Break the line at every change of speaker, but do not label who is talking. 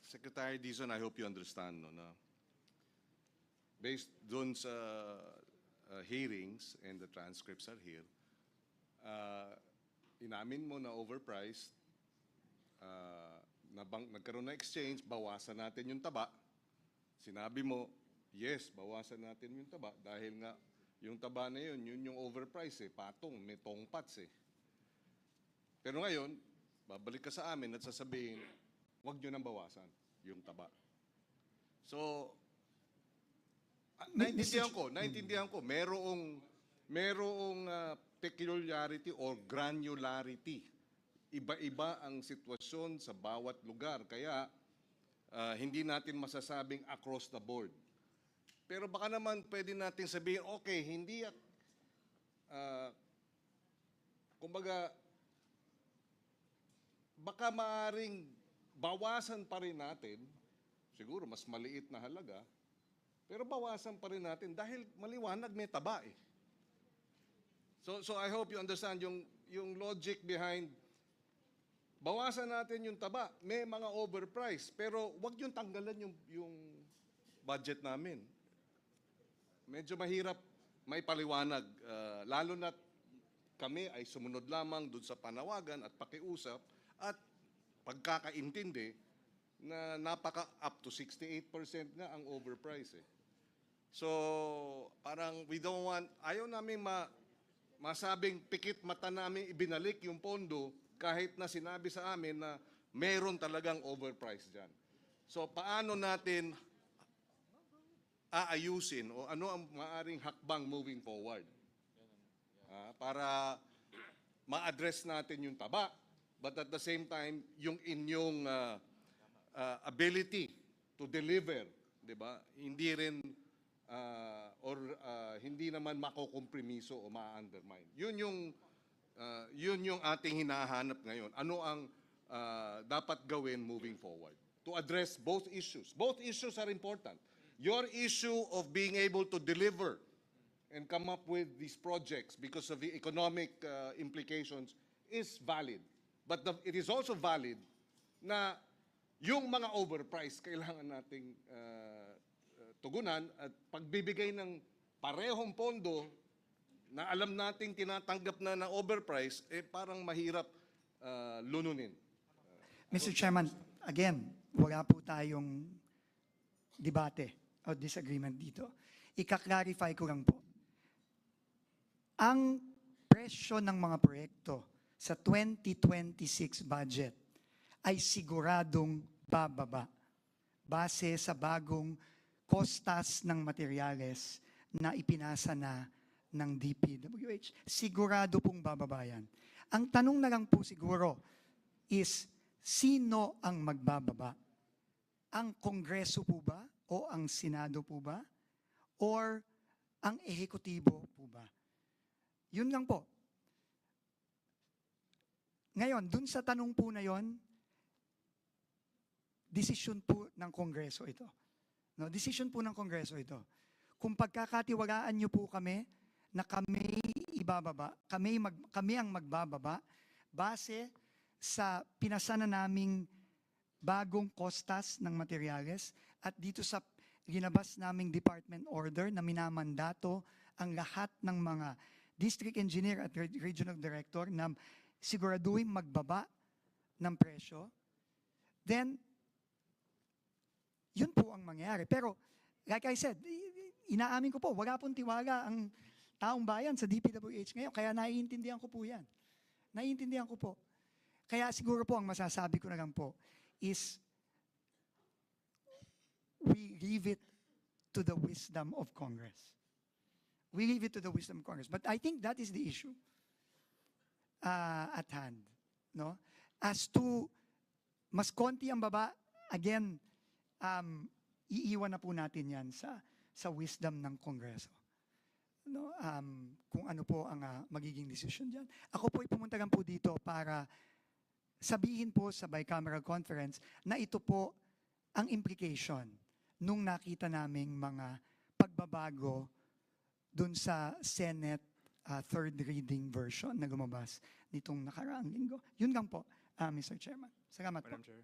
Secretary Dizon, I hope you understand, no, na based dun sa hearings and the transcripts are here, inamin mo na overpriced, nagkaroon na exchange, bawasan natin yung taba. Sinabi mo, yes, bawasan natin yung taba dahil nga yung taba na yun yung overpriced patong, may tongpats Pero ngayon, babalik ka sa amin at sasabihin, huwag nyo nang bawasan yung taba. So, naintindihan ko, merong peculiarity or granularity. Iba-iba ang sitwasyon sa bawat lugar. Kaya, hindi natin masasabing across the board. Pero baka naman pwede natin sabihin, okay, hindi kumbaga, baka maaring bawasan pa rin natin, siguro mas maliit na halaga, pero bawasan pa rin natin dahil maliwanag may taba So I hope you understand yung logic behind bawasan natin yung taba. May mga overpriced, pero wag yung tanggalan yung budget namin. Medyo mahirap may paliwanag, lalo na kami ay sumunod lamang doon sa panawagan at pakiusap at pagkakaintindi na up to 68% nga ang overprice So, parang we don't want, ayaw namin masabing pikit mata namin ibinalik yung pondo kahit na sinabi sa amin na meron talagang overprice dyan. So, paano natin aayusin o ano ang maaring hakbang moving forward? Para ma-address natin yung taba, but at the same time, yung inyong ability to deliver, di ba? Hindi rin hindi naman makokompromiso o ma-undermine. Yun yung ating hinahanap ngayon. Ano ang dapat gawin moving forward to address both issues. Both issues are important. Your issue of being able to deliver and come up with these projects because of the economic implications is valid. But it is also valid na yung mga overpriced kailangan nating tugunan at pagbibigay ng parehong pondo na alam nating tinatanggap na overprice, parang mahirap lununin.
Mr. Chairman, again, wala po tayong debate o disagreement dito. Ika-clarify ko lang po. Ang presyo ng mga proyekto sa 2026 budget ay siguradong bababa base sa bagong kostas ng materyales na ipinasa na ng DPWH. Sigurado pong bababa yan. Ang tanong na lang po siguro is, sino ang magbababa? Ang Kongreso po ba? O ang Senado po ba? Or ang ehekutibo po ba? Yun lang po. Ngayon, dun sa tanong po na yon, desisyon po ng Kongreso ito. No, decision po ng Kongreso ito. Kung pagkakatiwalaan niyo po kami na kami ibababa, kami ang magbababa base sa pinasa na naming bagong kostas ng materyales at dito sa ginabas naming department order na minamandato ang lahat ng mga district engineer at regional director na siguraduhin magbaba ng presyo, then yun po ang mangyayari. Pero, like I said, inaamin ko po, wala pong tiwala ang taong bayan sa DPWH ngayon. Kaya naiintindihan ko po yan. Naiintindihan ko po. Kaya siguro po ang masasabi ko na lang po is we leave it to the wisdom of Congress. We leave it to the wisdom of Congress. But I think that is the issue at hand. No? As to mas konti ang baba, again, iiwan na po natin yan sa wisdom ng Kongreso. No? Kung ano po ang magiging decision dyan. Ako po ay pumunta lang po dito para sabihin po sa bicameral conference na ito po ang implication nung nakita naming mga pagbabago dun sa Senate third reading version na lumabas nitong nakaraang linggo. Yun lang po, Mr. Chairman. Salamat po.
Madam Chair.